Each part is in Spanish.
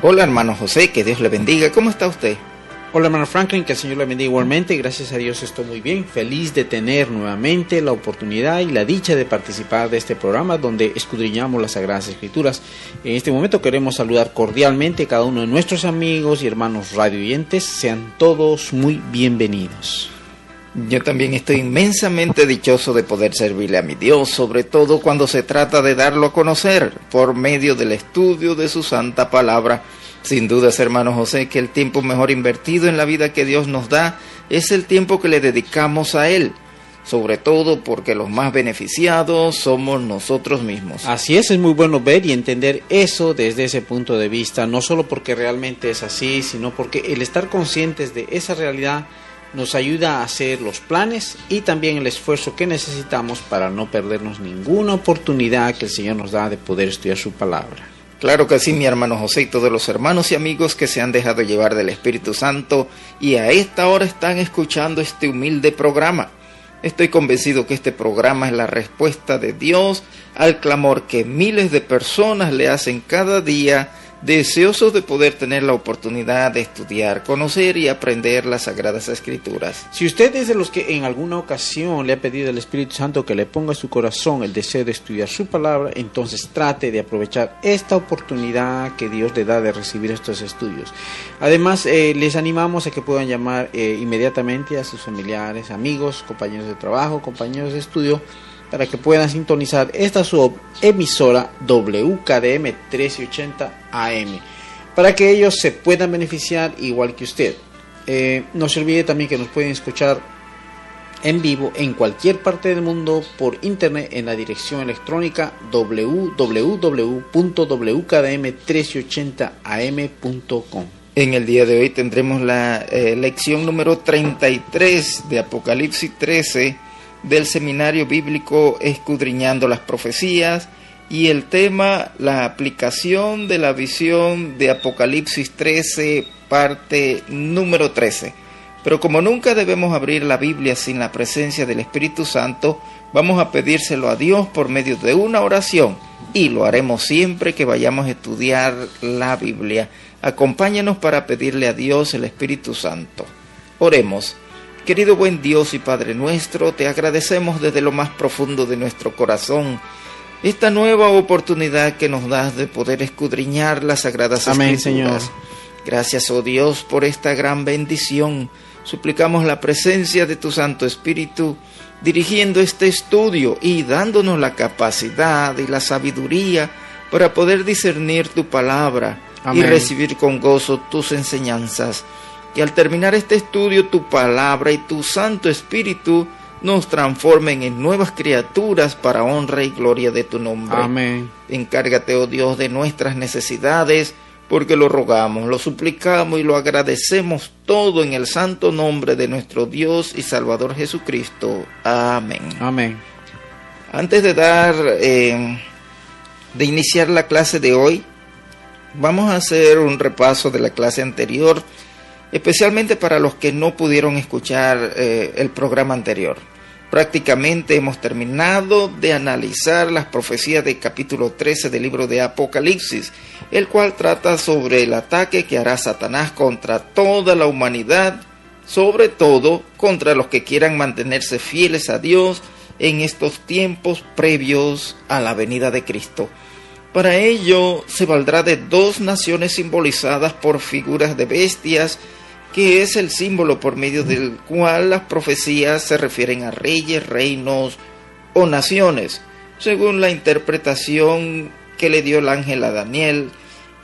Hola hermano José, que Dios le bendiga. ¿Cómo está usted? Hola hermano Franklin, que el Señor le bendiga igualmente. Gracias a Dios estoy muy bien, feliz de tener nuevamente la oportunidad y la dicha de participar de este programa donde escudriñamos las Sagradas Escrituras. En este momento queremos saludar cordialmente a cada uno de nuestros amigos y hermanos radioyentes. Sean todos muy bienvenidos. Yo también estoy inmensamente dichoso de poder servirle a mi Dios, sobre todo cuando se trata de darlo a conocer por medio del estudio de su santa palabra. Sin dudas, hermano José, que el tiempo mejor invertido en la vida que Dios nos da es el tiempo que le dedicamos a Él, sobre todo porque los más beneficiados somos nosotros mismos. Así es muy bueno ver y entender eso desde ese punto de vista, no solo porque realmente es así, sino porque el estar conscientes de esa realidad nos ayuda a hacer los planes y también el esfuerzo que necesitamos para no perdernos ninguna oportunidad que el Señor nos da de poder estudiar su palabra. Claro que sí, mi hermano José y todos los hermanos y amigos que se han dejado llevar del Espíritu Santo y a esta hora están escuchando este humilde programa. Estoy convencido que este programa es la respuesta de Dios al clamor que miles de personas le hacen cada día, deseosos de poder tener la oportunidad de estudiar, conocer y aprender las Sagradas Escrituras. Si usted es de los que en alguna ocasión le ha pedido al Espíritu Santo que le ponga en su corazón el deseo de estudiar su palabra, entonces trate de aprovechar esta oportunidad que Dios le da de recibir estos estudios. Además, les animamos a que puedan llamar inmediatamente a sus familiares, amigos, compañeros de trabajo, compañeros de estudio, para que puedan sintonizar esta su emisora WKDM 1380 AM, para que ellos se puedan beneficiar igual que usted. No se olvide también que nos pueden escuchar en vivo en cualquier parte del mundo por internet en la dirección electrónica www.wkdm1380am.com. En el día de hoy tendremos la lección número 33 de Apocalipsis 13 del Seminario Bíblico Escudriñando las Profecías, y el tema, la aplicación de la visión de Apocalipsis 13, parte número 13. Pero como nunca debemos abrir la Biblia sin la presencia del Espíritu Santo, vamos a pedírselo a Dios por medio de una oración, y lo haremos siempre que vayamos a estudiar la Biblia. Acompáñanos para pedirle a Dios el Espíritu Santo. Oremos. Querido buen Dios y Padre nuestro, te agradecemos desde lo más profundo de nuestro corazón esta nueva oportunidad que nos das de poder escudriñar las Sagradas Escrituras. Señor. Gracias, oh Dios, por esta gran bendición. Suplicamos la presencia de tu Santo Espíritu dirigiendo este estudio y dándonos la capacidad y la sabiduría para poder discernir tu palabra. Amén. Y recibir con gozo tus enseñanzas. Que al terminar este estudio tu palabra y tu Santo Espíritu nos transformen en nuevas criaturas para honra y gloria de tu nombre. Amén. Encárgate, oh Dios, de nuestras necesidades, porque lo rogamos, lo suplicamos y lo agradecemos todo en el santo nombre de nuestro Dios y Salvador Jesucristo. Amén. Amén. Antes de iniciar la clase de hoy, vamos a hacer un repaso de la clase anterior, especialmente para los que no pudieron escuchar el programa anterior. Prácticamente hemos terminado de analizar las profecías del capítulo 13 del libro de Apocalipsis, el cual trata sobre el ataque que hará Satanás contra toda la humanidad, sobre todo contra los que quieran mantenerse fieles a Dios en estos tiempos previos a la venida de Cristo. Para ello se valdrá de dos naciones simbolizadas por figuras de bestias, que es el símbolo por medio del cual las profecías se refieren a reyes, reinos o naciones, según la interpretación que le dio el ángel a Daniel,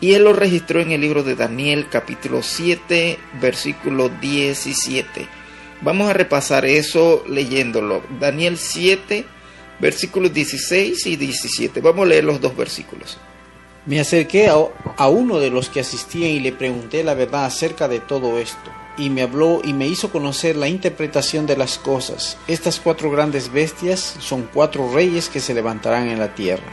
y él lo registró en el libro de Daniel, capítulo 7, versículo 17. Vamos a repasar eso leyéndolo. Daniel 7, versículos 16 y 17. Vamos a leer los dos versículos. Me acerqué a uno de los que asistían y le pregunté la verdad acerca de todo esto. Y me habló y me hizo conocer la interpretación de las cosas. Estas 4 grandes bestias son 4 reyes que se levantarán en la tierra.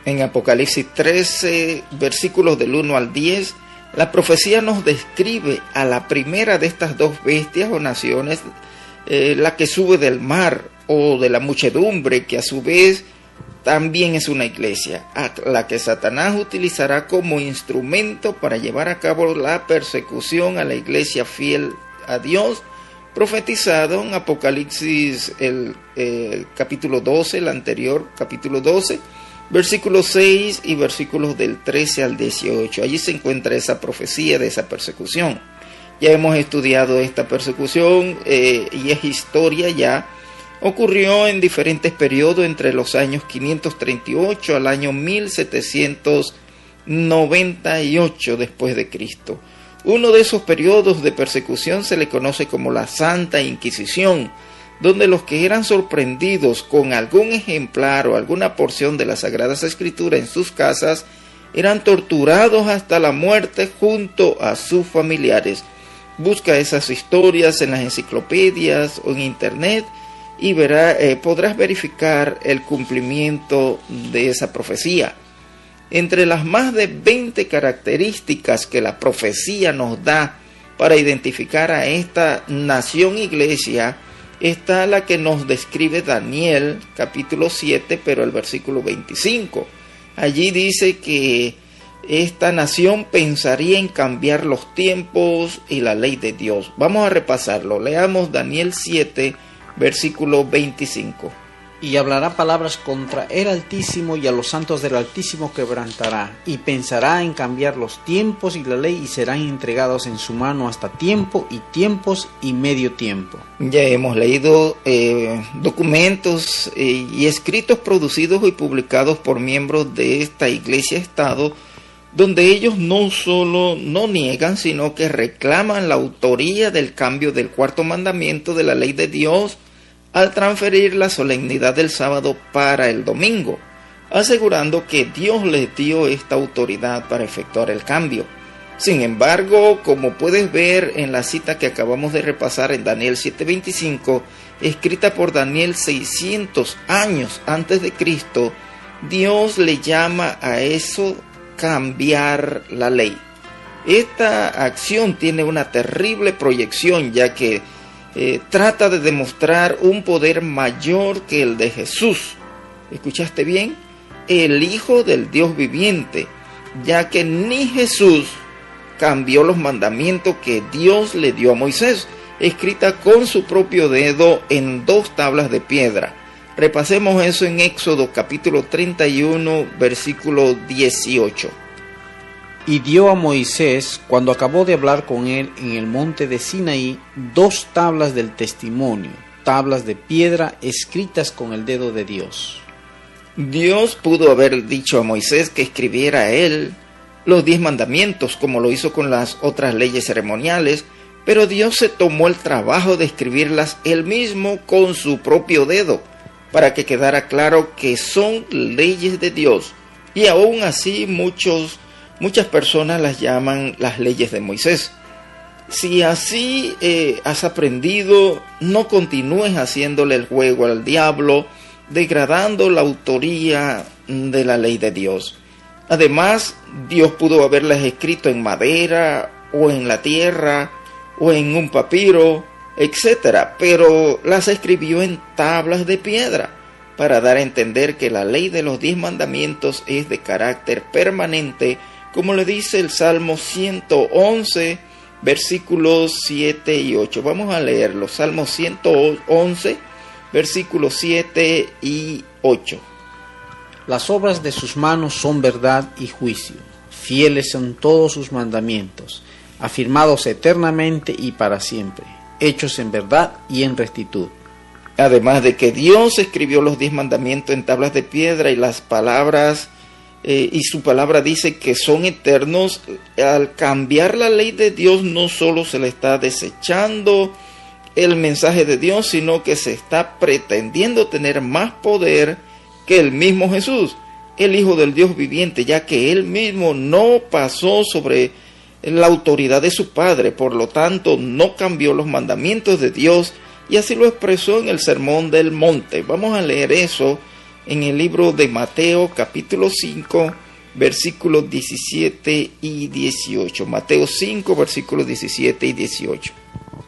En Apocalipsis 13, versículos del 1 al 10, la profecía nos describe a la primera de estas 2 bestias o naciones, la que sube del mar o de la muchedumbre, que a su vez también es una iglesia, a la que Satanás utilizará como instrumento para llevar a cabo la persecución a la iglesia fiel a Dios, profetizado en Apocalipsis el capítulo 12, el anterior capítulo 12, versículos 6 y versículos del 13 al 18. Allí se encuentra esa profecía de esa persecución. Ya hemos estudiado esta persecución y es historia ya. Ocurrió en diferentes periodos entre los años 538 al año 1798 después de Cristo. Uno de esos periodos de persecución se le conoce como la Santa Inquisición, donde los que eran sorprendidos con algún ejemplar o alguna porción de las Sagradas Escrituras en sus casas eran torturados hasta la muerte junto a sus familiares. Busca esas historias en las enciclopedias o en internet y podrás verificar el cumplimiento de esa profecía. Entre las más de 20 características que la profecía nos da para identificar a esta nación iglesia, está la que nos describe Daniel, capítulo 7, pero el versículo 25. Allí dice que esta nación pensaría en cambiar los tiempos y la ley de Dios. Vamos a repasarlo. Leamos Daniel 7, versículo 25. Y hablará palabras contra el Altísimo, y a los santos del Altísimo quebrantará, y pensará en cambiar los tiempos y la ley, y serán entregados en su mano hasta tiempo y tiempos y medio tiempo. Ya hemos leído documentos y escritos producidos y publicados por miembros de esta iglesia-estado, donde ellos no solo no niegan, sino que reclaman la autoría del cambio del cuarto mandamiento de la ley de Dios al transferir la solemnidad del sábado para el domingo, asegurando que Dios les dio esta autoridad para efectuar el cambio. Sin embargo, como puedes ver en la cita que acabamos de repasar en Daniel 7:25, escrita por Daniel 600 años antes de Cristo, Dios le llama a eso cambiar la ley. Esta acción tiene una terrible proyección, ya que trata de demostrar un poder mayor que el de Jesús. ¿Escuchaste bien? El Hijo del Dios viviente, ya que ni Jesús cambió los mandamientos que Dios le dio a Moisés, escrita con su propio dedo en 2 tablas de piedra. Repasemos eso en Éxodo capítulo 31, versículo 18. Y dio a Moisés, cuando acabó de hablar con él en el monte de Sinaí, 2 tablas del testimonio, tablas de piedra escritas con el dedo de Dios. Dios pudo haber dicho a Moisés que escribiera a él los 10 mandamientos, como lo hizo con las otras leyes ceremoniales, pero Dios se tomó el trabajo de escribirlas él mismo con su propio dedo, para que quedara claro que son leyes de Dios, y aún así muchas personas las llaman las leyes de Moisés. Si así has aprendido, no continúes haciéndole el juego al diablo, degradando la autoría de la ley de Dios. Además, Dios pudo haberlas escrito en madera, o en la tierra, o en un papiro, etc., pero las escribió en tablas de piedra, para dar a entender que la ley de los 10 mandamientos es de carácter permanente, como le dice el Salmo 111, versículos 7 y 8. Vamos a leerlo. Salmo 111, versículos 7 y 8. Las obras de sus manos son verdad y juicio. Fieles son todos sus mandamientos, afirmados eternamente y para siempre, hechos en verdad y en rectitud. Además de que Dios escribió los 10 mandamientos en tablas de piedra y las palabras y su palabra dice que son eternos, al cambiar la ley de Dios no solo se le está desechando el mensaje de Dios, sino que se está pretendiendo tener más poder que el mismo Jesús, el Hijo del Dios viviente, ya que él mismo no pasó sobre la autoridad de su Padre, por lo tanto no cambió los mandamientos de Dios, y así lo expresó en el Sermón del Monte. Vamos a leer eso en el libro de Mateo capítulo 5, versículos 17 y 18. Mateo 5, versículos 17 y 18.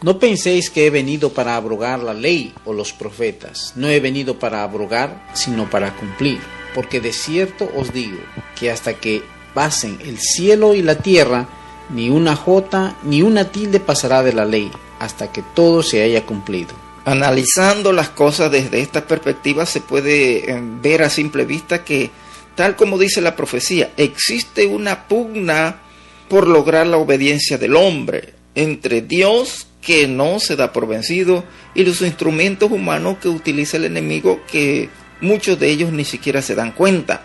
No penséis que he venido para abrogar la ley o los profetas. No he venido para abrogar, sino para cumplir. porque de cierto os digo que hasta que pasen el cielo y la tierra, ni una jota ni una tilde pasará de la ley, hasta que todo se haya cumplido. Analizando las cosas desde esta perspectiva, se puede ver a simple vista que, tal como dice la profecía, existe una pugna por lograr la obediencia del hombre entre Dios, que no se da por vencido, y los instrumentos humanos que utiliza el enemigo, que muchos de ellos ni siquiera se dan cuenta.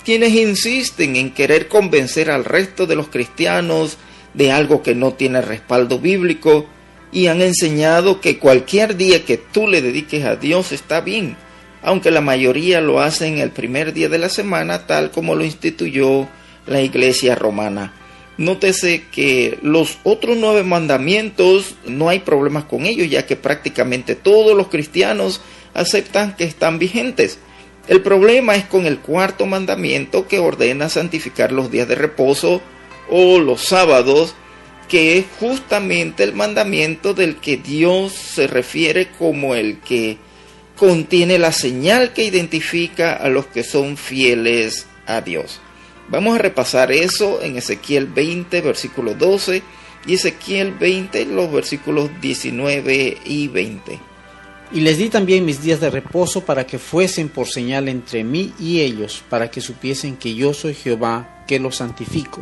Quienes insisten en querer convencer al resto de los cristianos de algo que no tiene respaldo bíblico, y han enseñado que cualquier día que tú le dediques a Dios está bien, aunque la mayoría lo hacen el primer día de la semana, tal como lo instituyó la Iglesia romana. Nótese que los otros 9 mandamientos no hay problemas con ellos, ya que prácticamente todos los cristianos aceptan que están vigentes. El problema es con el 4º mandamiento, que ordena santificar los días de reposo o los sábados, que es justamente el mandamiento del que Dios se refiere como el que contiene la señal que identifica a los que son fieles a Dios. Vamos a repasar eso en Ezequiel 20, versículo 12, y Ezequiel 20, los versículos 19 y 20. Y les di también mis días de reposo para que fuesen por señal entre mí y ellos, para que supiesen que yo soy Jehová, que los santifico.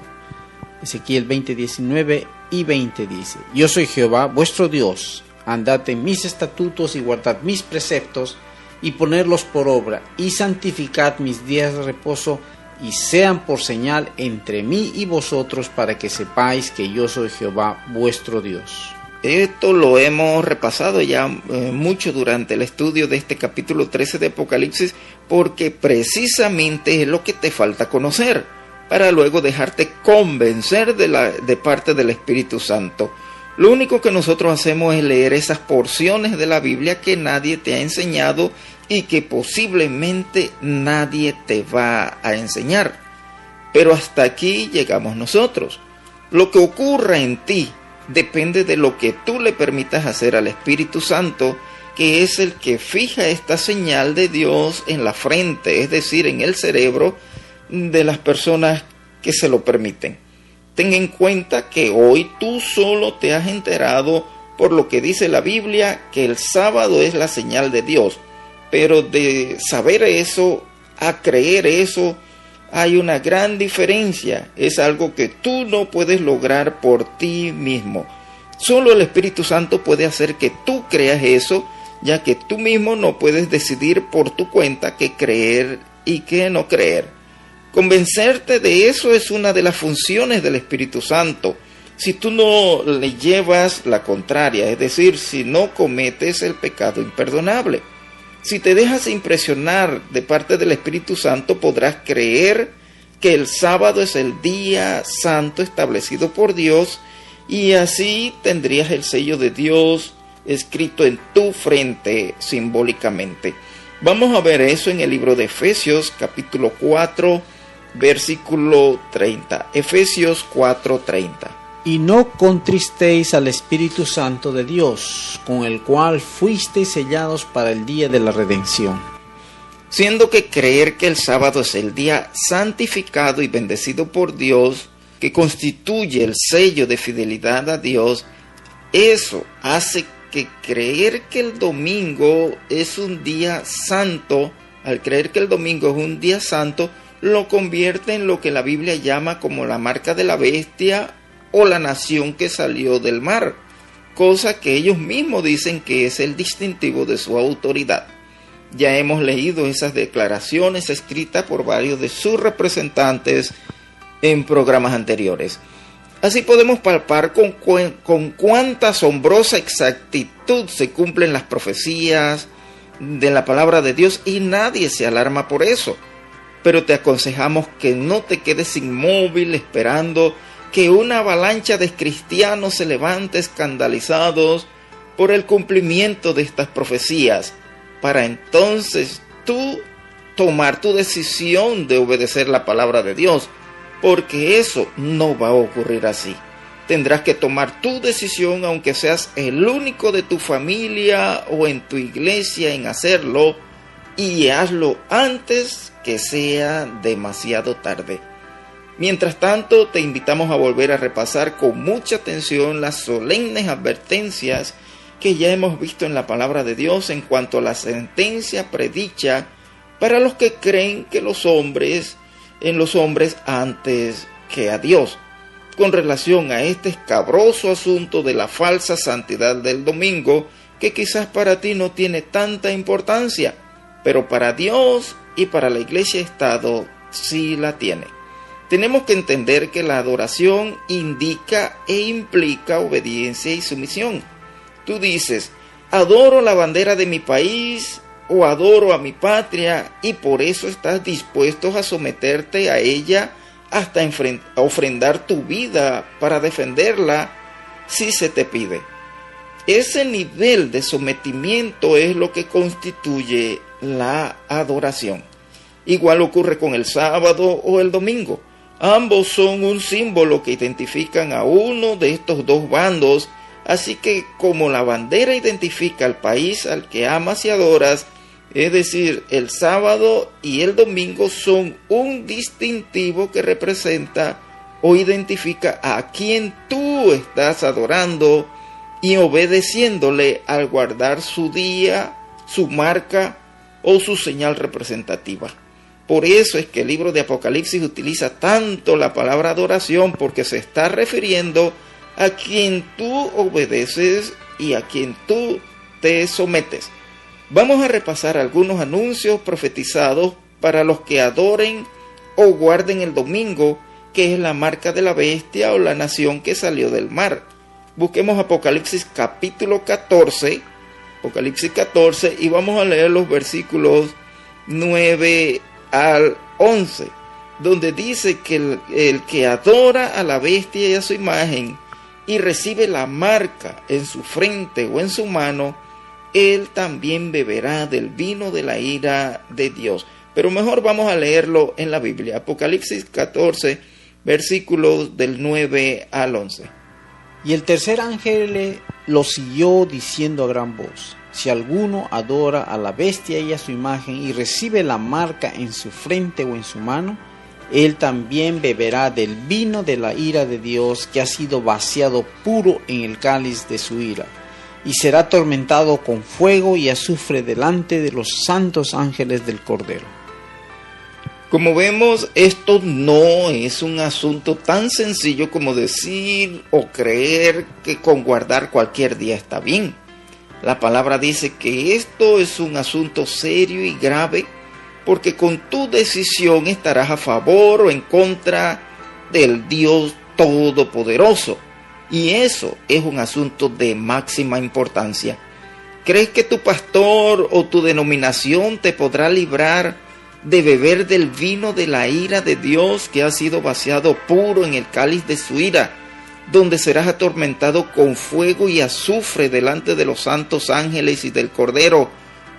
Ezequiel 20, 19 y 20 dice: Yo soy Jehová, vuestro Dios, andad en mis estatutos y guardad mis preceptos, y ponerlos por obra, y santificad mis días de reposo, y sean por señal entre mí y vosotros, para que sepáis que yo soy Jehová vuestro Dios. Esto lo hemos repasado ya mucho durante el estudio de este capítulo 13 de Apocalipsis, porque precisamente es lo que te falta conocer, para luego dejarte convencer de parte del Espíritu Santo. Lo único que nosotros hacemos es leer esas porciones de la Biblia que nadie te ha enseñado y que posiblemente nadie te va a enseñar. Pero hasta aquí llegamos nosotros. Lo que ocurra en ti depende de lo que tú le permitas hacer al Espíritu Santo, que es el que fija esta señal de Dios en la frente, es decir, en el cerebro de las personas que se lo permiten. Ten en cuenta que hoy tú solo te has enterado por lo que dice la Biblia, que el sábado es la señal de Dios. Pero de saber eso a creer eso hay una gran diferencia. Es algo que tú no puedes lograr por ti mismo. Solo el Espíritu Santo puede hacer que tú creas eso, ya que tú mismo no puedes decidir por tu cuenta qué creer y qué no creer. Convencerte de eso es una de las funciones del Espíritu Santo. Si tú no le llevas la contraria, es decir, si no cometes el pecado imperdonable. Si te dejas impresionar de parte del Espíritu Santo, podrás creer que el sábado es el día santo establecido por Dios, y así tendrías el sello de Dios escrito en tu frente simbólicamente. Vamos a ver eso en el libro de Efesios, capítulo 4, versículo 30. Efesios 4:30. Y no contristéis al Espíritu Santo de Dios, con el cual fuisteis sellados para el día de la redención. Siendo que creer que el sábado es el día santificado y bendecido por Dios, que constituye el sello de fidelidad a Dios, eso hace que creer que el domingo es un día santo, al creer que el domingo es un día santo, lo convierte en lo que la Biblia llama como la marca de la bestia o la nación que salió del mar, cosa que ellos mismos dicen que es el distintivo de su autoridad. Ya hemos leído esas declaraciones escritas por varios de sus representantes en programas anteriores. Así podemos palpar con cuánta asombrosa exactitud se cumplen las profecías de la palabra de Dios, y nadie se alarma por eso. Pero te aconsejamos que no te quedes inmóvil esperando que una avalancha de cristianos se levante escandalizados por el cumplimiento de estas profecías, para entonces tú tomar tu decisión de obedecer la palabra de Dios, porque eso no va a ocurrir así. Tendrás que tomar tu decisión, aunque seas el único de tu familia o en tu iglesia en hacerlo, y hazlo antes que sea demasiado tarde. Mientras tanto, te invitamos a volver a repasar con mucha atención las solemnes advertencias que ya hemos visto en la palabra de Dios en cuanto a la sentencia predicha para los que creen que en los hombres antes que a Dios, con relación a este escabroso asunto de la falsa santidad del domingo, que quizás para ti no tiene tanta importancia, pero para Dios y para la Iglesia-Estado sí la tiene. Tenemos que entender que la adoración indica e implica obediencia y sumisión. Tú dices, adoro la bandera de mi país o adoro a mi patria, y por eso estás dispuesto a someterte a ella hasta a ofrendar tu vida para defenderla si se te pide. Ese nivel de sometimiento es lo que constituye la adoración. Igual ocurre con el sábado o el domingo. Ambos son un símbolo que identifican a uno de estos dos bandos, así que como la bandera identifica al país al que amas y adoras, es decir, el sábado y el domingo son un distintivo que representa o identifica a quien tú estás adorando y obedeciéndole al guardar su día, su marca o su señal representativa. Por eso es que el libro de Apocalipsis utiliza tanto la palabra adoración, porque se está refiriendo a quien tú obedeces y a quien tú te sometes. Vamos a repasar algunos anuncios profetizados para los que adoren o guarden el domingo, que es la marca de la bestia o la nación que salió del mar. Busquemos Apocalipsis capítulo 14, y vamos a leer los versículos 9 al 11, donde dice que el que adora a la bestia y a su imagen y recibe la marca en su frente o en su mano, él también beberá del vino de la ira de Dios. Pero mejor vamos a leerlo en la Biblia. Apocalipsis 14, versículos del 9 al 11. Y el tercer ángel lo siguió diciendo a gran voz: si alguno adora a la bestia y a su imagen y recibe la marca en su frente o en su mano, él también beberá del vino de la ira de Dios, que ha sido vaciado puro en el cáliz de su ira, y será atormentado con fuego y azufre delante de los santos ángeles del Cordero. Como vemos, esto no es un asunto tan sencillo como decir o creer que con guardar cualquier día está bien. La palabra dice que esto es un asunto serio y grave, porque con tu decisión estarás a favor o en contra del Dios Todopoderoso. Y eso es un asunto de máxima importancia. ¿Crees que tu pastor o tu denominación te podrá librar de beber del vino de la ira de Dios, que ha sido vaciado puro en el cáliz de su ira, donde serás atormentado con fuego y azufre delante de los santos ángeles y del Cordero,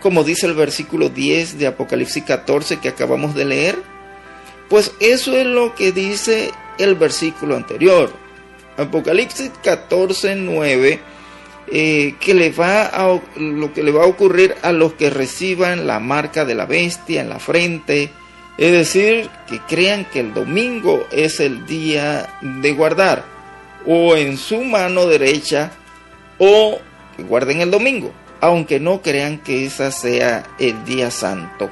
como dice el versículo 10 de Apocalipsis 14 que acabamos de leer? Pues eso es lo que dice el versículo anterior. Apocalipsis 14, 9, lo que le va a ocurrir a los que reciban la marca de la bestia en la frente, es decir, que crean que el domingo es el día de guardar, o en su mano derecha, o que guarden el domingo, aunque no crean que ese sea el día santo,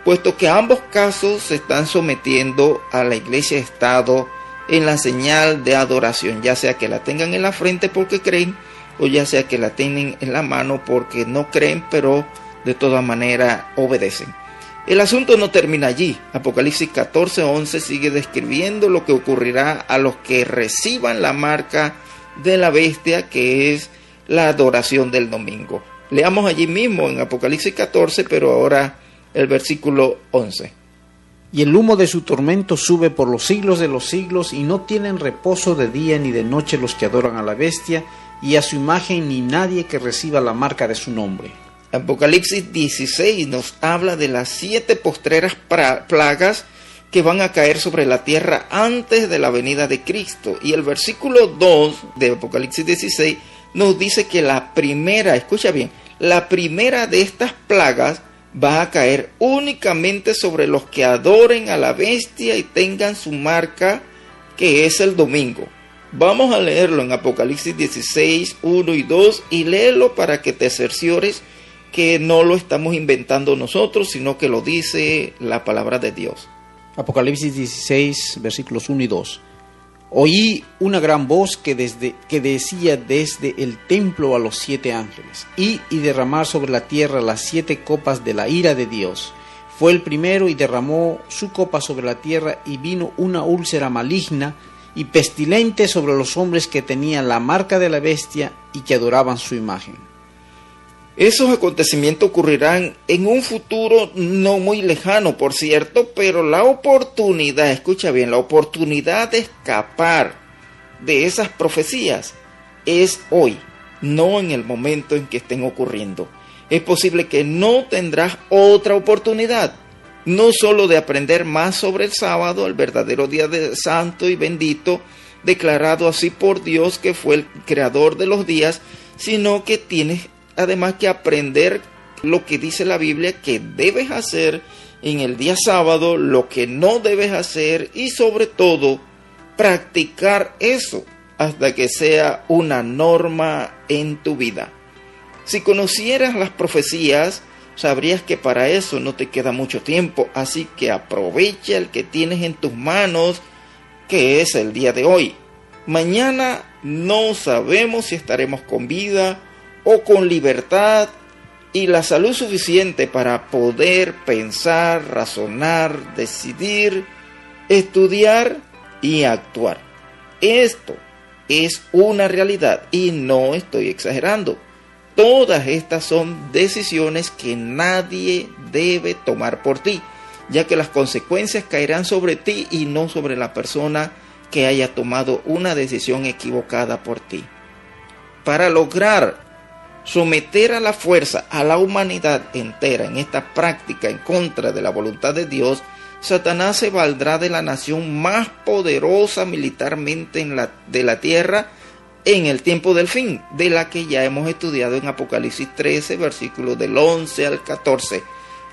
puesto que ambos casos se están sometiendo a la Iglesia-Estado en la señal de adoración, ya sea que la tengan en la frente porque creen, o ya sea que la tengan en la mano porque no creen, pero de toda manera obedecen. El asunto no termina allí. Apocalipsis 14:11 sigue describiendo lo que ocurrirá a los que reciban la marca de la bestia, que es la adoración del domingo. Leamos allí mismo en Apocalipsis 14, pero ahora el versículo 11. Y el humo de su tormento sube por los siglos de los siglos, y no tienen reposo de día ni de noche los que adoran a la bestia y a su imagen, ni nadie que reciba la marca de su nombre. Apocalipsis 16 nos habla de las 7 postreras plagas que van a caer sobre la tierra antes de la venida de Cristo. Y el versículo 2 de Apocalipsis 16 nos dice que la primera, escucha bien, la primera de estas plagas va a caer únicamente sobre los que adoren a la bestia y tengan su marca, que es el domingo. Vamos a leerlo en Apocalipsis 16, 1 y 2 y léelo para que te cerciores que no lo estamos inventando nosotros, sino que lo dice la palabra de Dios. Apocalipsis 16, versículos 1 y 2. Oí una gran voz que decía desde el templo a los 7 ángeles, id y derramar sobre la tierra las 7 copas de la ira de Dios. Fue el primero y derramó su copa sobre la tierra, y vino una úlcera maligna y pestilente sobre los hombres que tenían la marca de la bestia y que adoraban su imagen. Esos acontecimientos ocurrirán en un futuro no muy lejano, por cierto, pero la oportunidad, escucha bien, la oportunidad de escapar de esas profecías es hoy, no en el momento en que estén ocurriendo. Es posible que no tendrás otra oportunidad, no solo de aprender más sobre el sábado, el verdadero día de santo y bendito, declarado así por Dios, que fue el creador de los días, sino que tienes además que aprender lo que dice la Biblia que debes hacer en el día sábado, lo que no debes hacer, y sobre todo practicar eso hasta que sea una norma en tu vida. Si conocieras las profecías, sabrías que para eso no te queda mucho tiempo, así que aprovecha el que tienes en tus manos, que es el día de hoy. Mañana no sabemos si estaremos con vida o con libertad y la salud suficiente para poder pensar, razonar, decidir, estudiar y actuar. Esto es una realidad y no estoy exagerando. Todas estas son decisiones que nadie debe tomar por ti, ya que las consecuencias caerán sobre ti y no sobre la persona que haya tomado una decisión equivocada por ti. Para lograr someter a la fuerza a la humanidad entera en esta práctica en contra de la voluntad de Dios, Satanás se valdrá de la nación más poderosa militarmente de la tierra en el tiempo del fin, de la que ya hemos estudiado en Apocalipsis 13, versículos del 11 al 14.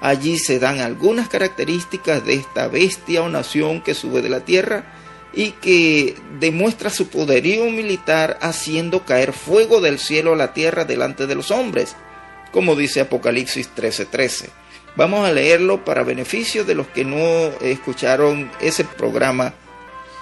Allí se dan algunas características de esta bestia o nación que sube de la tierra y que demuestra su poderío militar haciendo caer fuego del cielo a la tierra delante de los hombres, como dice Apocalipsis 13:13. Vamos a leerlo para beneficio de los que no escucharon ese programa.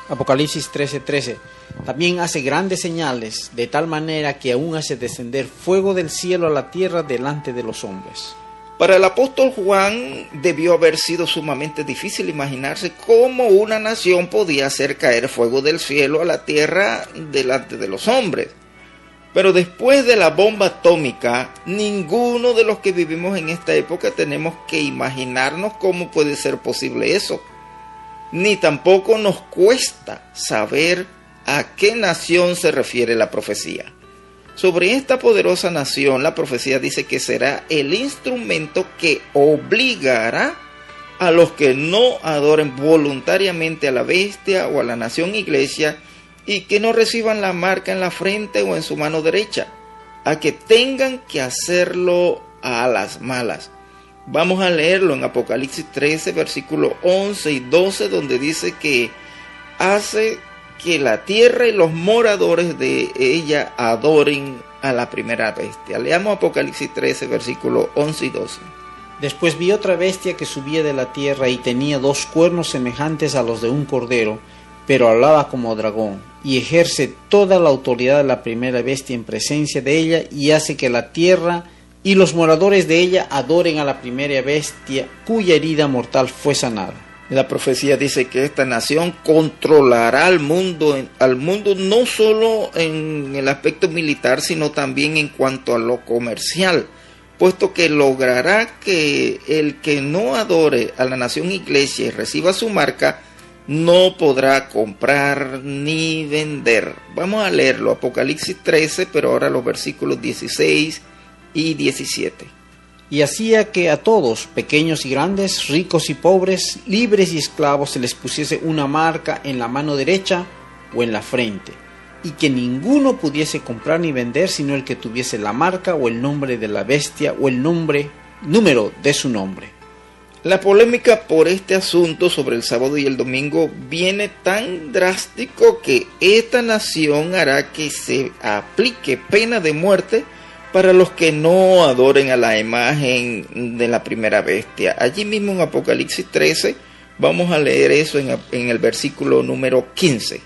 Apocalipsis 13:13. También hace grandes señales, de tal manera que aún hace descender fuego del cielo a la tierra delante de los hombres. Para el apóstol Juan debió haber sido sumamente difícil imaginarse cómo una nación podía hacer caer fuego del cielo a la tierra delante de los hombres. Pero después de la bomba atómica, ninguno de los que vivimos en esta época tenemos que imaginarnos cómo puede ser posible eso. Ni tampoco nos cuesta saber a qué nación se refiere la profecía. Sobre esta poderosa nación, la profecía dice que será el instrumento que obligará a los que no adoren voluntariamente a la bestia o a la nación iglesia y que no reciban la marca en la frente o en su mano derecha, a que tengan que hacerlo a las malas. Vamos a leerlo en Apocalipsis 13, versículos 11 y 12, donde dice que hace que la tierra y los moradores de ella adoren a la primera bestia. Leamos Apocalipsis 13, versículos 11 y 12. Después vi otra bestia que subía de la tierra y tenía 2 cuernos semejantes a los de un cordero, pero hablaba como dragón, y ejerce toda la autoridad de la primera bestia en presencia de ella, y hace que la tierra y los moradores de ella adoren a la primera bestia, cuya herida mortal fue sanada. La profecía dice que esta nación controlará al mundo no solo en el aspecto militar, sino también en cuanto a lo comercial, puesto que logrará que el que no adore a la nación iglesia y reciba su marca, no podrá comprar ni vender. Vamos a leerlo, Apocalipsis 13, pero ahora los versículos 16 y 17. Y hacía que a todos, pequeños y grandes, ricos y pobres, libres y esclavos, se les pusiese una marca en la mano derecha o en la frente, y que ninguno pudiese comprar ni vender sino el que tuviese la marca o el nombre de la bestia o el nombre número de su nombre. La polémica por este asunto sobre el sábado y el domingo viene tan drástico que esta nación hará que se aplique pena de muerte para los que no adoren a la imagen de la primera bestia. Allí mismo en Apocalipsis 13 vamos a leer eso en el versículo número 15.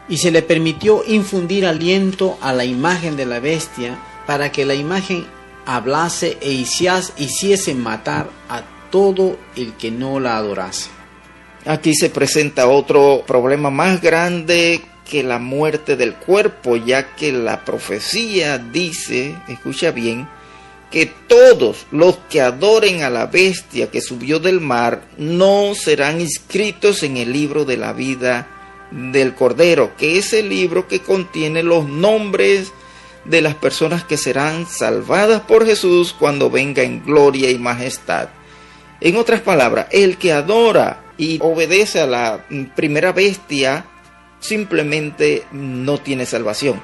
Y se le permitió infundir aliento a la imagen de la bestia para que la imagen hablase e hiciese matar a todo el que no la adorase. Aquí se presenta otro problema más grande que la muerte del cuerpo, ya que la profecía dice, escucha bien, que todos los que adoren a la bestia que subió del mar no serán inscritos en el libro de la vida del Cordero, que es el libro que contiene los nombres de las personas que serán salvadas por Jesús cuando venga en gloria y majestad. En otras palabras, el que adora y obedece a la primera bestia simplemente no tiene salvación,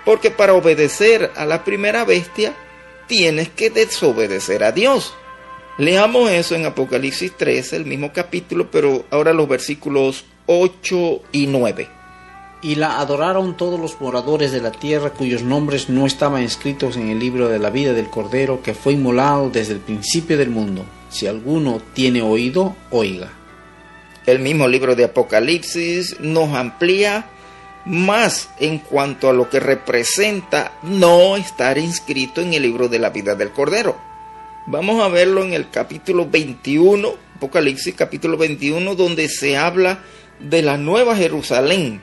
porque para obedecer a la primera bestia tienes que desobedecer a Dios. Leamos eso en Apocalipsis 13, el mismo capítulo, pero ahora los versículos 8 y 9. Y la adoraron todos los moradores de la tierra cuyos nombres no estaban escritos en el libro de la vida del Cordero que fue inmolado desde el principio del mundo. Si alguno tiene oído, oiga. El mismo libro de Apocalipsis nos amplía más en cuanto a lo que representa no estar inscrito en el libro de la vida del Cordero. Vamos a verlo en el capítulo 21, Apocalipsis capítulo 21, donde se habla de la nueva Jerusalén,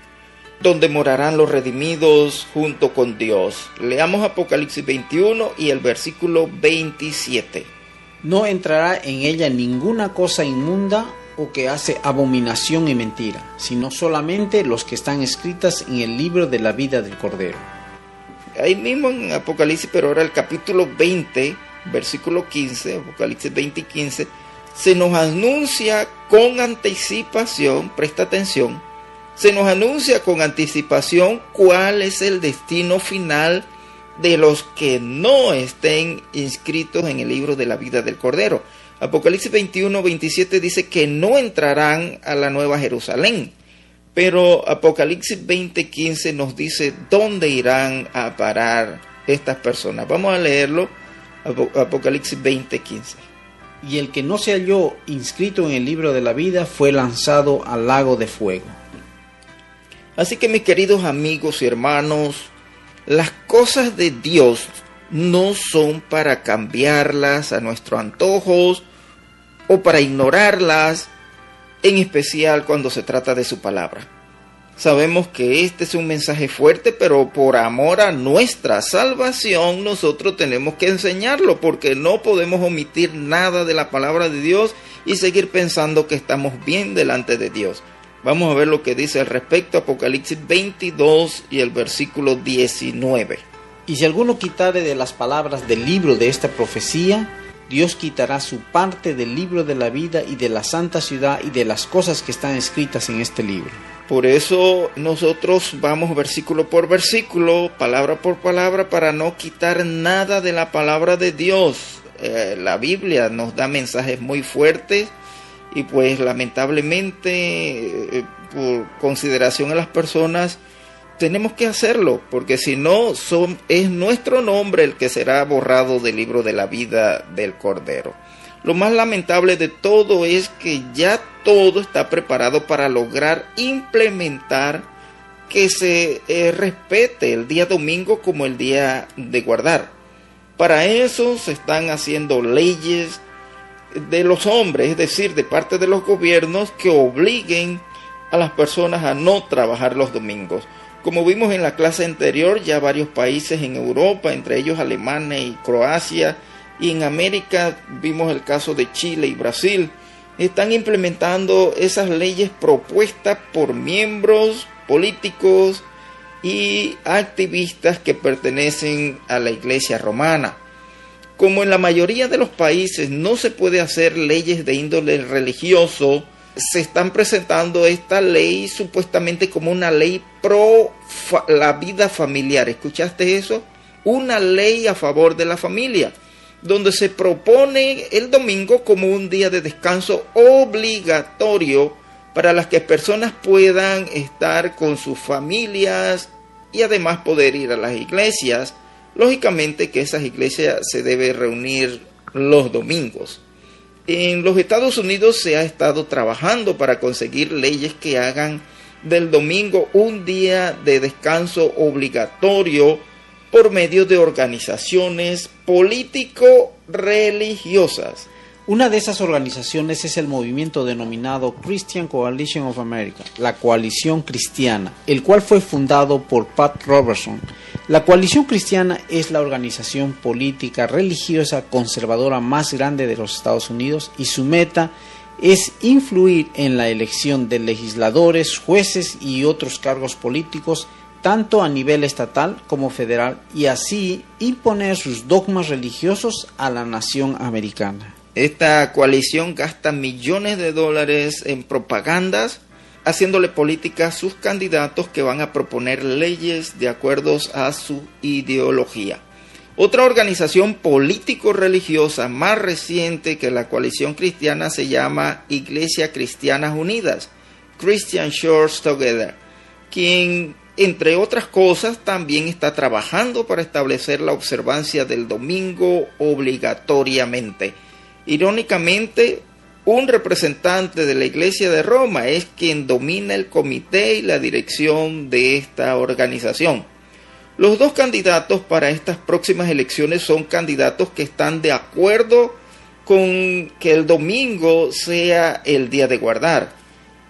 donde morarán los redimidos junto con Dios. Leamos Apocalipsis 21 y el versículo 27. No entrará en ella ninguna cosa inmunda o que hace abominación y mentira, sino solamente los que están escritas en el libro de la vida del Cordero. Ahí mismo en Apocalipsis, pero ahora el capítulo 20, versículo 15, Apocalipsis 20 y 15, se nos anuncia con anticipación, presta atención, se nos anuncia con anticipación cuál es el destino final de los que no estén inscritos en el libro de la vida del Cordero. Apocalipsis 21, 27 dice que no entrarán a la nueva Jerusalén, pero Apocalipsis 20, 15 nos dice dónde irán a parar estas personas. Vamos a leerlo, Apocalipsis 20, 15. Y el que no se halló inscrito en el libro de la vida fue lanzado al lago de fuego. Así que mis queridos amigos y hermanos, las cosas de Dios no son para cambiarlas a nuestros antojos o para ignorarlas, en especial cuando se trata de su palabra. Sabemos que este es un mensaje fuerte, pero por amor a nuestra salvación nosotros tenemos que enseñarlo, porque no podemos omitir nada de la palabra de Dios y seguir pensando que estamos bien delante de Dios. Vamos a ver lo que dice al respecto Apocalipsis 22 y el versículo 19. Y si alguno quitare de las palabras del libro de esta profecía, Dios quitará su parte del libro de la vida y de la santa ciudad y de las cosas que están escritas en este libro. Por eso nosotros vamos versículo por versículo, palabra por palabra, para no quitar nada de la palabra de Dios. La Biblia nos da mensajes muy fuertes y pues lamentablemente por consideración a las personas tenemos que hacerlo, porque si no es nuestro nombre el que será borrado del libro de la vida del Cordero. Lo más lamentable de todo es que ya todo está preparado para lograr implementar que se respete el día domingo como el día de guardar. Para eso se están haciendo leyes de los hombres, es decir, de parte de los gobiernos, que obliguen a las personas a no trabajar los domingos. Como vimos en la clase anterior, ya varios países en Europa, entre ellos Alemania y Croacia, y en América vimos el caso de Chile y Brasil, están implementando esas leyes propuestas por miembros políticos y activistas que pertenecen a la Iglesia Romana. Como en la mayoría de los países no se puede hacer leyes de índole religioso, se están presentando esta ley supuestamente como una ley pro la vida familiar. ¿Escuchaste eso? Una ley a favor de la familia. donde se propone el domingo como un día de descanso obligatorio para las que personas puedan estar con sus familias y además poder ir a las iglesias. Lógicamente que esas iglesias se deben reunir los domingos. En los Estados Unidos se ha estado trabajando para conseguir leyes que hagan del domingo un día de descanso obligatorio por medio de organizaciones político-religiosas. Una de esas organizaciones es el movimiento denominado Christian Coalition of America, la Coalición Cristiana, el cual fue fundado por Pat Robertson. La Coalición Cristiana es la organización política religiosa conservadora más grande de los Estados Unidos y su meta es influir en la elección de legisladores, jueces y otros cargos políticos tanto a nivel estatal como federal, y así imponer sus dogmas religiosos a la nación americana. Esta coalición gasta millones de dólares en propagandas, haciéndole política a sus candidatos que van a proponer leyes de acuerdo a su ideología. Otra organización político-religiosa más reciente que la coalición cristiana se llama Iglesia Cristianas Unidas, Christian Church Together, quien entre otras cosas también está trabajando para establecer la observancia del domingo obligatoriamente. Irónicamente, un representante de la Iglesia de Roma es quien domina el comité y la dirección de esta organización. Los dos candidatos para estas próximas elecciones son candidatos que están de acuerdo con que el domingo sea el día de guardar.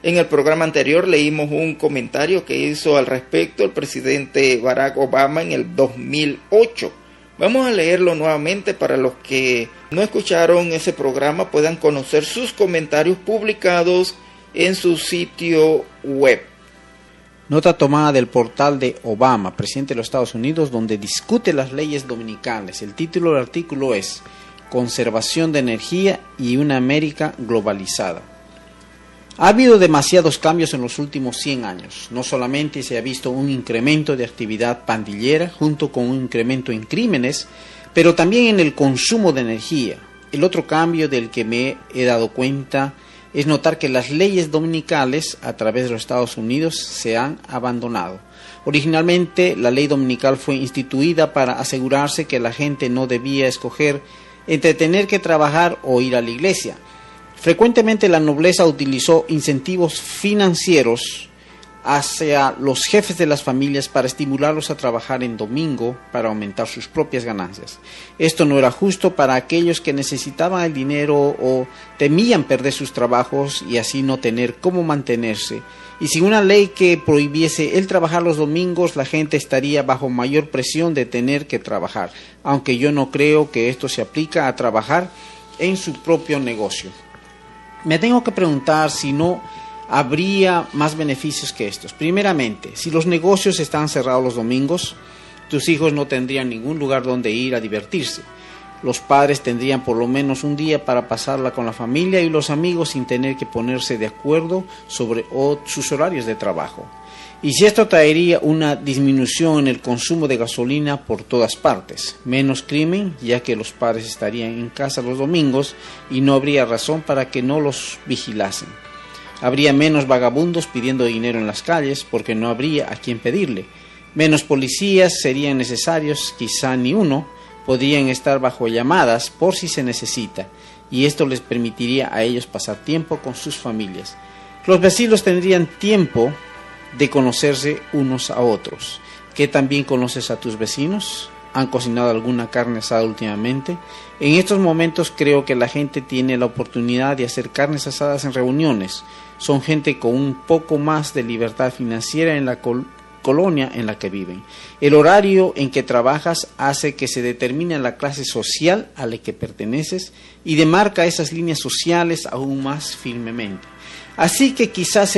En el programa anterior leímos un comentario que hizo al respecto el presidente Barack Obama en el 2008. Vamos a leerlo nuevamente para los que no escucharon ese programa puedan conocer sus comentarios publicados en su sitio web. Nota tomada del portal de Obama, presidente de los Estados Unidos, donde discute las leyes dominicales. El título del artículo es Conservación de energía y una América globalizada. Ha habido demasiados cambios en los últimos 100 años. No solamente se ha visto un incremento de actividad pandillera junto con un incremento en crímenes, pero también en el consumo de energía. El otro cambio del que me he dado cuenta es notar que las leyes dominicales a través de los Estados Unidos se han abandonado. Originalmente la ley dominical fue instituida para asegurarse que la gente no debía escoger entre tener que trabajar o ir a la iglesia. Frecuentemente la nobleza utilizó incentivos financieros hacia los jefes de las familias para estimularlos a trabajar en domingo para aumentar sus propias ganancias. Esto no era justo para aquellos que necesitaban el dinero o temían perder sus trabajos y así no tener cómo mantenerse. Y sin una ley que prohibiese el trabajar los domingos, la gente estaría bajo mayor presión de tener que trabajar, aunque yo no creo que esto se aplica a trabajar en su propio negocio. Me tengo que preguntar si no habría más beneficios que estos. Primeramente, si los negocios están cerrados los domingos, tus hijos no tendrían ningún lugar donde ir a divertirse. Los padres tendrían por lo menos un día para pasarla con la familia y los amigos sin tener que ponerse de acuerdo sobre sus horarios de trabajo. Y si esto traería una disminución en el consumo de gasolina por todas partes, menos crimen, ya que los padres estarían en casa los domingos y no habría razón para que no los vigilasen. Habría menos vagabundos pidiendo dinero en las calles porque no habría a quien pedirle. Menos policías serían necesarios, quizá ni uno. Podrían estar bajo llamadas por si se necesita, y esto les permitiría a ellos pasar tiempo con sus familias. Los vecinos tendrían tiempo de conocerse unos a otros. ¿Qué también conoces a tus vecinos? ¿Han cocinado alguna carne asada últimamente? En estos momentos creo que la gente tiene la oportunidad de hacer carnes asadas en reuniones. Son gente con un poco más de libertad financiera en la colonia en la que viven. El horario en que trabajas hace que se determine la clase social a la que perteneces y demarca esas líneas sociales aún más firmemente. Así que quizás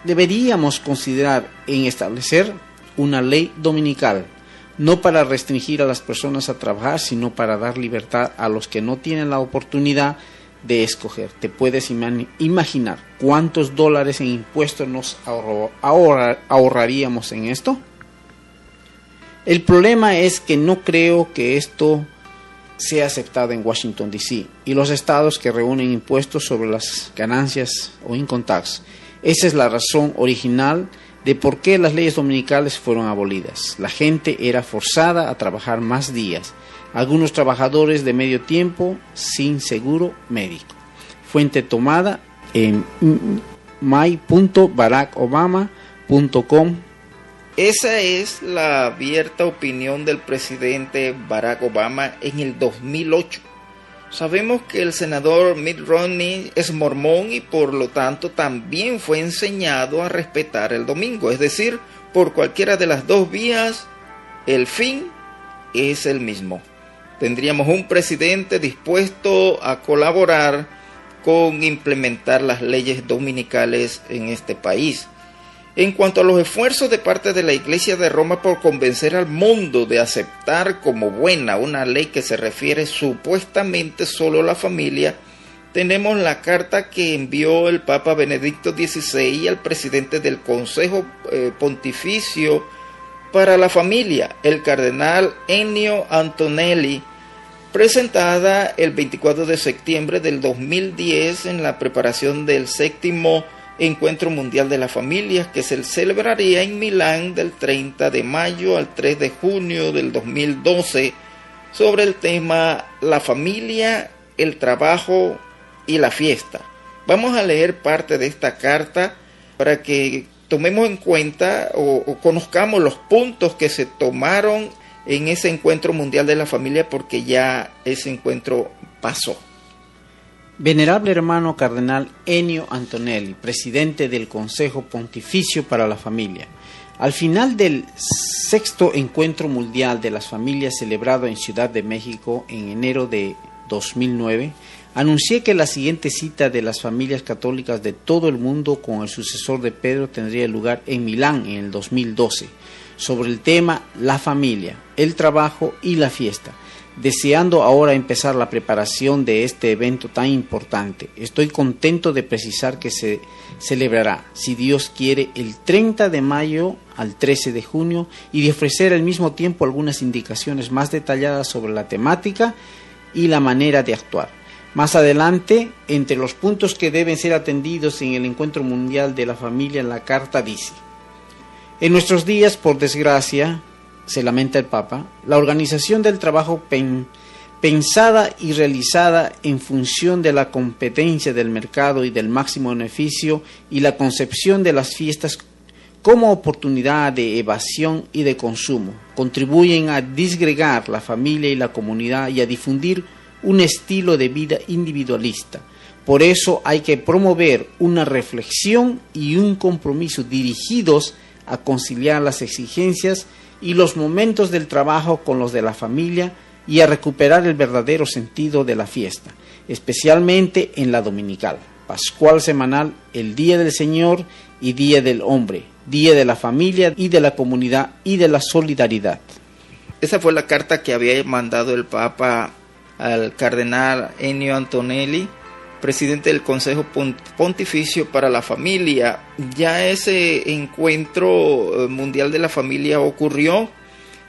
deberíamos considerar en establecer una ley dominical, no para restringir a las personas a trabajar, sino para dar libertad a los que no tienen la oportunidad de escoger. ¿Te puedes imaginar cuántos dólares en impuestos nos ahorraríamos en esto? El problema es que no creo que esto sea aceptada en Washington, D.C. y los estados que reúnen impuestos sobre las ganancias o income tax. Esa es la razón original de por qué las leyes dominicales fueron abolidas. La gente era forzada a trabajar más días, algunos trabajadores de medio tiempo sin seguro médico. Fuente tomada en my.barackobama.com. Esa es la abierta opinión del presidente Barack Obama en el 2008. Sabemos que el senador Mitt Romney es mormón y por lo tanto también fue enseñado a respetar el domingo. Es decir, por cualquiera de las dos vías, el fin es el mismo. Tendríamos un presidente dispuesto a colaborar con implementar las leyes dominicales en este país. En cuanto a los esfuerzos de parte de la Iglesia de Roma por convencer al mundo de aceptar como buena una ley que se refiere supuestamente solo a la familia, tenemos la carta que envió el Papa Benedicto XVI al presidente del Consejo Pontificio para la Familia, el cardenal Ennio Antonelli, presentada el 24 de septiembre del 2010 en la preparación del 7º Encuentro Mundial de las Familias, que se celebraría en Milán del 30 de mayo al 3 de junio del 2012, sobre el tema la familia, el trabajo y la fiesta. Vamos a leer parte de esta carta para que tomemos en cuenta o conozcamos los puntos que se tomaron en ese Encuentro Mundial de la Familia, porque ya ese encuentro pasó. Venerable hermano cardenal Ennio Antonelli, presidente del Consejo Pontificio para la Familia, al final del 6º Encuentro Mundial de las Familias celebrado en Ciudad de México en enero de 2009, anuncié que la siguiente cita de las familias católicas de todo el mundo con el sucesor de Pedro tendría lugar en Milán en el 2012, sobre el tema la familia, el trabajo y la fiesta. Deseando ahora empezar la preparación de este evento tan importante, estoy contento de precisar que se celebrará, si Dios quiere, el 30 de mayo al 13 de junio y de ofrecer al mismo tiempo algunas indicaciones más detalladas sobre la temática y la manera de actuar. Más adelante, entre los puntos que deben ser atendidos en el Encuentro Mundial de la Familia, la carta dice: en nuestros días, por desgracia, se lamenta el Papa, la organización del trabajo pensada y realizada en función de la competencia del mercado y del máximo beneficio y la concepción de las fiestas como oportunidad de evasión y de consumo contribuyen a disgregar la familia y la comunidad y a difundir un estilo de vida individualista. Por eso hay que promover una reflexión y un compromiso dirigidos a conciliar las exigencias y los momentos del trabajo con los de la familia y a recuperar el verdadero sentido de la fiesta, especialmente en la dominical, pascual semanal, el Día del Señor y Día del Hombre, Día de la Familia y de la Comunidad y de la Solidaridad. Esa fue la carta que había mandado el Papa al cardenal Ennio Antonelli, presidente del Consejo Pontificio para la Familia. Ya ese Encuentro Mundial de la Familia ocurrió.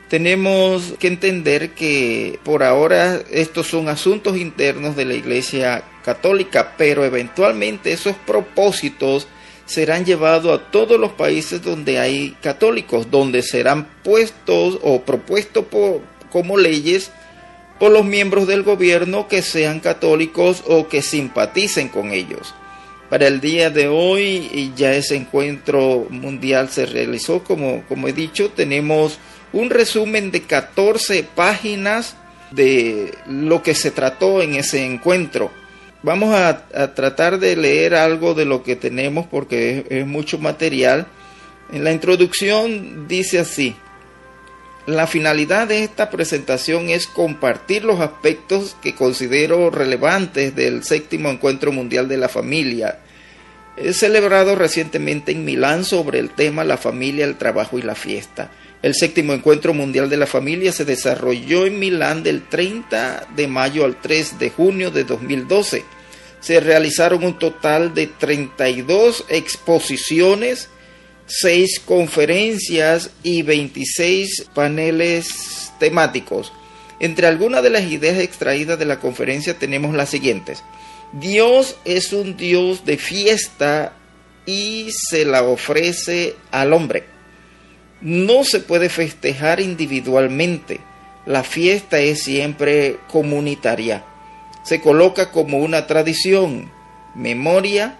Tenemos que entender que por ahora estos son asuntos internos de la Iglesia Católica, pero eventualmente esos propósitos serán llevados a todos los países donde hay católicos, donde serán puestos o propuestos como leyes por los miembros del gobierno que sean católicos o que simpaticen con ellos. Para el día de hoy ya ese encuentro mundial se realizó, como he dicho, tenemos un resumen de 14 páginas de lo que se trató en ese encuentro. Vamos a tratar de leer algo de lo que tenemos porque es mucho material. En la introducción dice así: la finalidad de esta presentación es compartir los aspectos que considero relevantes del 7º Encuentro Mundial de la Familia, celebrado recientemente en Milán sobre el tema la familia, el trabajo y la fiesta. El 7º Encuentro Mundial de la Familia se desarrolló en Milán del 30 de mayo al 3 de junio de 2012. Se realizaron un total de 32 exposiciones, 6 conferencias y 26 paneles temáticos. Entre algunas de las ideas extraídas de la conferencia tenemos las siguientes. Dios es un Dios de fiesta y se la ofrece al hombre. No se puede festejar individualmente. La fiesta es siempre comunitaria. Se coloca como una tradición, memoria,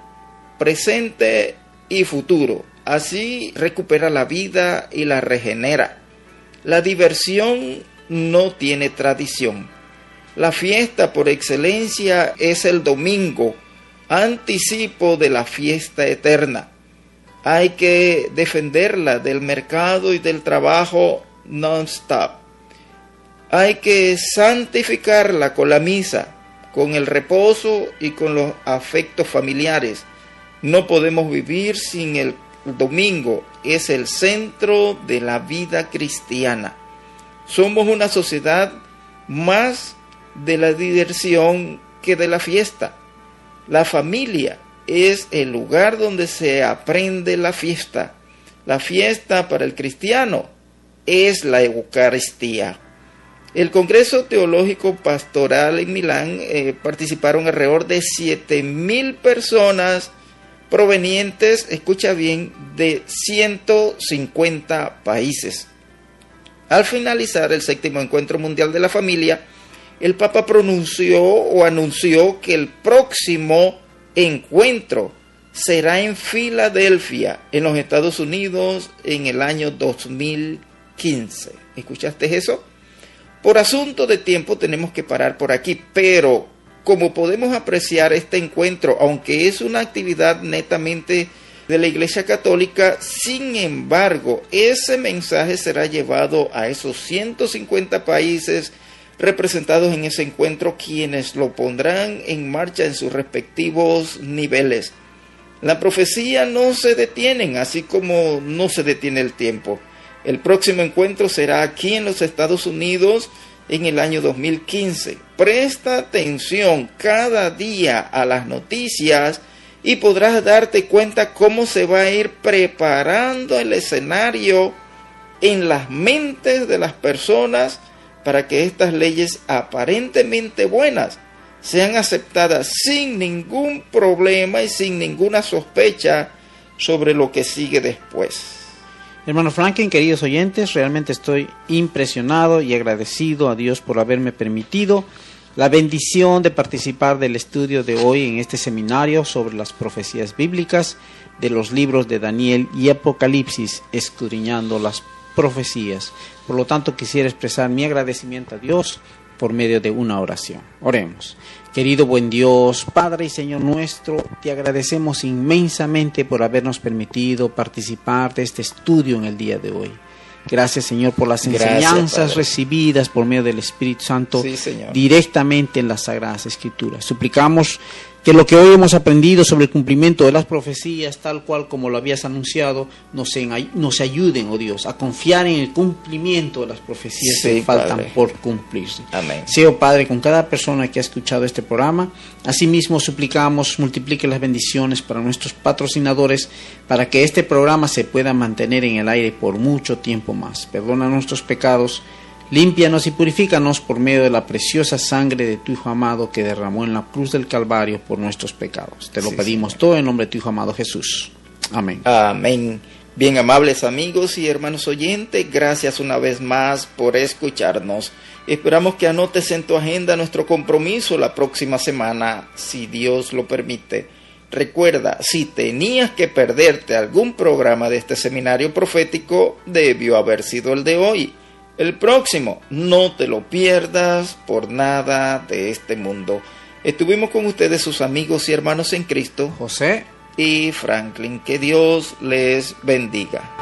presente y futuro. Así recupera la vida y la regenera. La diversión no tiene tradición. La fiesta por excelencia es el domingo, anticipo de la fiesta eterna. Hay que defenderla del mercado y del trabajo non-stop. Hay que santificarla con la misa, con el reposo y con los afectos familiares. No podemos vivir sin el domingo. Es el centro de la vida cristiana. Somos una sociedad más de la diversión que de la fiesta. La familia es el lugar donde se aprende la fiesta. La fiesta para el cristiano es la Eucaristía. El Congreso Teológico Pastoral en Milán participaron alrededor de 7,000 personas provenientes, escucha bien, de 150 países. Al finalizar el 7º Encuentro Mundial de la Familia, el Papa anunció que el próximo encuentro será en Filadelfia, en los Estados Unidos, en el año 2015. ¿Escuchaste eso? Por asunto de tiempo tenemos que parar por aquí, pero como podemos apreciar este encuentro, aunque es una actividad netamente de la Iglesia Católica, sin embargo, ese mensaje será llevado a esos 150 países representados en ese encuentro, quienes lo pondrán en marcha en sus respectivos niveles. La profecía no se detiene, así como no se detiene el tiempo. El próximo encuentro será aquí en los Estados Unidos en el año 2015. Presta atención cada día a las noticias y podrás darte cuenta cómo se va a ir preparando el escenario en las mentes de las personas para que estas leyes aparentemente buenas sean aceptadas sin ningún problema y sin ninguna sospecha sobre lo que sigue después. Hermano Franklin, queridos oyentes, realmente estoy impresionado y agradecido a Dios por haberme permitido la bendición de participar del estudio de hoy en este seminario sobre las profecías bíblicas de los libros de Daniel y Apocalipsis, escudriñando las profecías. Por lo tanto, quisiera expresar mi agradecimiento a Dios por medio de una oración. Oremos. Querido buen Dios, Padre y Señor nuestro, te agradecemos inmensamente por habernos permitido participar de este estudio en el día de hoy. Gracias, Señor, por las enseñanzas recibidas por medio del Espíritu Santo directamente en las Sagradas Escrituras. Suplicamos que lo que hoy hemos aprendido sobre el cumplimiento de las profecías, tal cual como lo habías anunciado, nos ayuden, oh Dios, a confiar en el cumplimiento de las profecías que faltan por cumplirse. Amén. Sí, oh Padre, con cada persona que ha escuchado este programa, asimismo suplicamos, multiplique las bendiciones para nuestros patrocinadores, para que este programa se pueda mantener en el aire por mucho tiempo más. Perdona nuestros pecados, límpianos y purifícanos por medio de la preciosa sangre de tu Hijo amado que derramó en la cruz del Calvario por nuestros pecados. Te lo pedimos, Señor, todo en nombre de tu Hijo amado Jesús. Amén. Amén. Bien, amables amigos y hermanos oyentes, gracias una vez más por escucharnos. Esperamos que anotes en tu agenda nuestro compromiso la próxima semana, si Dios lo permite. Recuerda, si tenías que perderte algún programa de este seminario profético, debió haber sido el de hoy. El próximo, no te lo pierdas por nada de este mundo. Estuvimos con ustedes sus amigos y hermanos en Cristo, José y Franklin. Que Dios les bendiga.